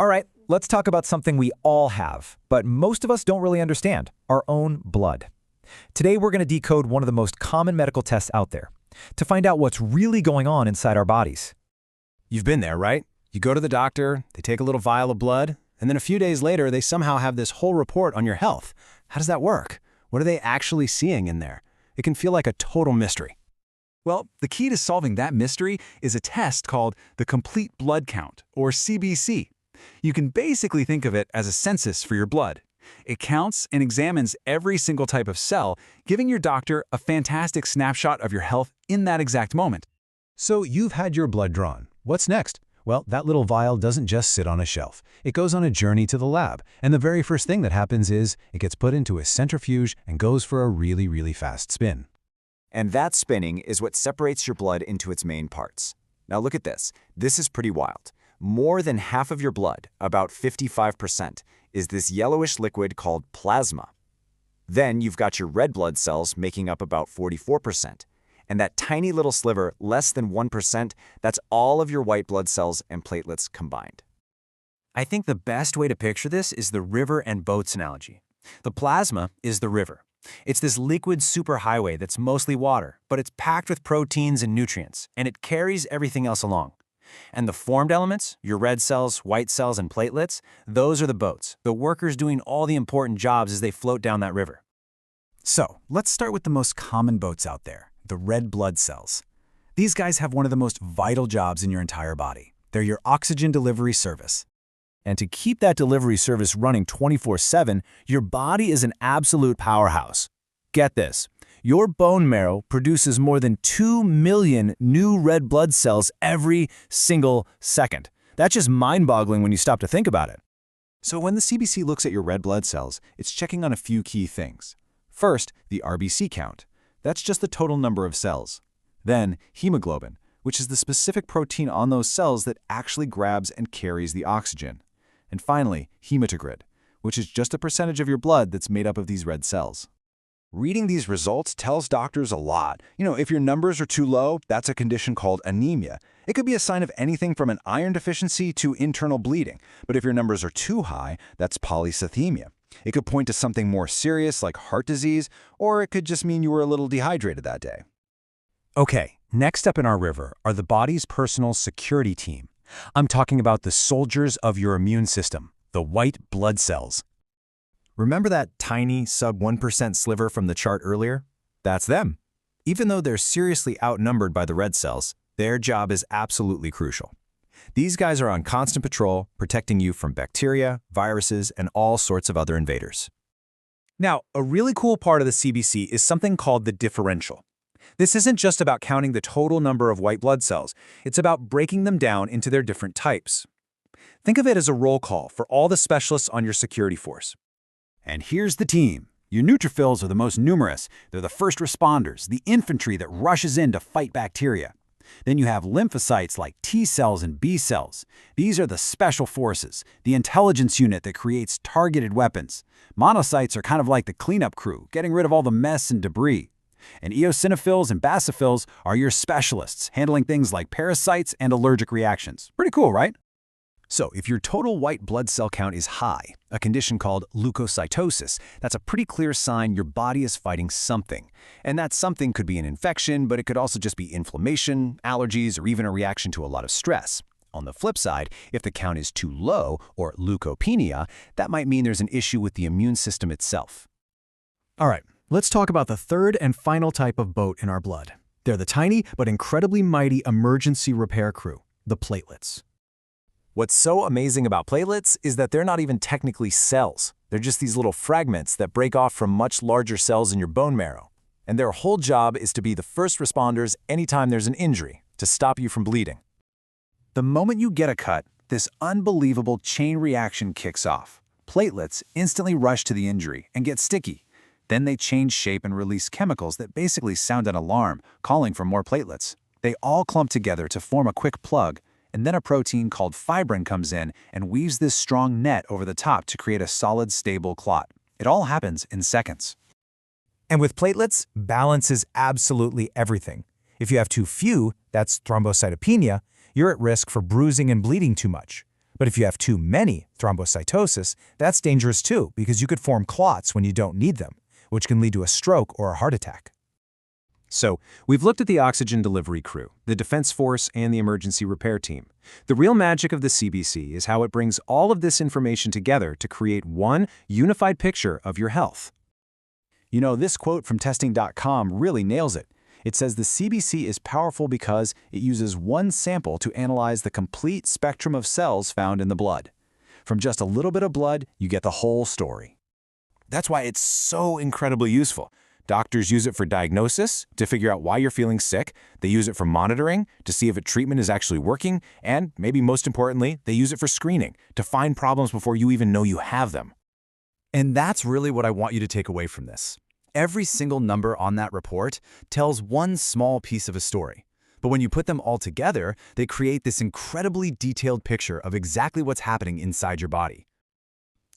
All right, let's talk about something we all have, but most of us don't really understand, our own blood. Today, we're going to decode one of the most common medical tests out there to find out what's really going on inside our bodies. You've been there, right? You go to the doctor, they take a little vial of blood, and then a few days later, they somehow have this whole report on your health. How does that work? What are they actually seeing in there? It can feel like a total mystery. Well, the key to solving that mystery is a test called the Complete Blood Count, or CBC. You can basically think of it as a census for your blood. It counts and examines every single type of cell, giving your doctor a fantastic snapshot of your health in that exact moment. So you've had your blood drawn. What's next? Well, that little vial doesn't just sit on a shelf. It goes on a journey to the lab, and the very first thing that happens is it gets put into a centrifuge and goes for a really fast spin. And that spinning is what separates your blood into its main parts. Now look at this. This is pretty wild. More than half of your blood, about 55%, is this yellowish liquid called plasma. Then you've got your red blood cells making up about 44%. And that tiny little sliver, less than 1%, that's all of your white blood cells and platelets combined. I think the best way to picture this is the river and boats analogy. The plasma is the river. It's this liquid superhighway that's mostly water, but it's packed with proteins and nutrients, and it carries everything else along. And the formed elements, your red cells, white cells, and platelets, those are the boats, the workers doing all the important jobs as they float down that river. So, let's start with the most common boats out there, the red blood cells. These guys have one of the most vital jobs in your entire body. They're your oxygen delivery service. And to keep that delivery service running 24/7, your body is an absolute powerhouse. Get this, your bone marrow produces more than 2 million new red blood cells every single second. That's just mind-boggling when you stop to think about it. So when the CBC looks at your red blood cells, it's checking on a few key things. First, the RBC count. That's just the total number of cells. Then, hemoglobin, which is the specific protein on those cells that actually grabs and carries the oxygen. And finally, hematocrit, which is just a percentage of your blood that's made up of these red cells. Reading these results tells doctors a lot. If your numbers are too low, that's a condition called anemia. It could be a sign of anything from an iron deficiency to internal bleeding. But if your numbers are too high, that's polycythemia. It could point to something more serious like heart disease, or it could just mean you were a little dehydrated that day. Okay, next up in our river are the body's personal security team. I'm talking about the soldiers of your immune system, the white blood cells. Remember that tiny sub 1% sliver from the chart earlier? That's them. Even though they're seriously outnumbered by the red cells, their job is absolutely crucial. These guys are on constant patrol, protecting you from bacteria, viruses, and all sorts of other invaders. Now, a really cool part of the CBC is something called the differential. This isn't just about counting the total number of white blood cells, it's about breaking them down into their different types. Think of it as a roll call for all the specialists on your security force. And here's the team. Your neutrophils are the most numerous. They're the first responders, the infantry that rushes in to fight bacteria. Then you have lymphocytes like T cells and B cells. These are the special forces, the intelligence unit that creates targeted weapons. Monocytes are kind of like the cleanup crew, getting rid of all the mess and debris. And eosinophils and basophils are your specialists, handling things like parasites and allergic reactions. Pretty cool, right? So if your total white blood cell count is high, a condition called leukocytosis, that's a pretty clear sign your body is fighting something. And that something could be an infection, but it could also just be inflammation, allergies, or even a reaction to a lot of stress. On the flip side, if the count is too low, or leukopenia, that might mean there's an issue with the immune system itself. All right, let's talk about the third and final type of boat in our blood. They're the tiny but incredibly mighty emergency repair crew, the platelets. What's so amazing about platelets is that they're not even technically cells. They're just these little fragments that break off from much larger cells in your bone marrow. And their whole job is to be the first responders anytime there's an injury, to stop you from bleeding. The moment you get a cut, this unbelievable chain reaction kicks off. Platelets instantly rush to the injury and get sticky. Then they change shape and release chemicals that basically sound an alarm, calling for more platelets. They all clump together to form a quick plug, and then a protein called fibrin comes in and weaves this strong net over the top to create a solid, stable clot. It all happens in seconds. And with platelets, balance is absolutely everything. If you have too few, that's thrombocytopenia, you're at risk for bruising and bleeding too much. But if you have too many thrombocytosis, that's dangerous too because you could form clots when you don't need them, which can lead to a stroke or a heart attack. So, we've looked at the oxygen delivery crew, the defense force, and the emergency repair team. The real magic of the CBC is how it brings all of this information together to create one unified picture of your health. You know, this quote from testing.com really nails it. It says the CBC is powerful because it uses one sample to analyze the complete spectrum of cells found in the blood. From just a little bit of blood, you get the whole story. That's why it's so incredibly useful. Doctors use it for diagnosis, to figure out why you're feeling sick. They use it for monitoring, to see if a treatment is actually working. And, maybe most importantly, they use it for screening, to find problems before you even know you have them. And that's really what I want you to take away from this. Every single number on that report tells one small piece of a story. But when you put them all together, they create this incredibly detailed picture of exactly what's happening inside your body.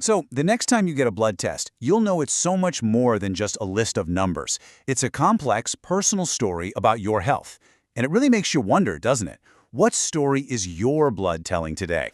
So, the next time you get a blood test, you'll know it's so much more than just a list of numbers. It's a complex, personal story about your health. And it really makes you wonder, doesn't it? What story is your blood telling today?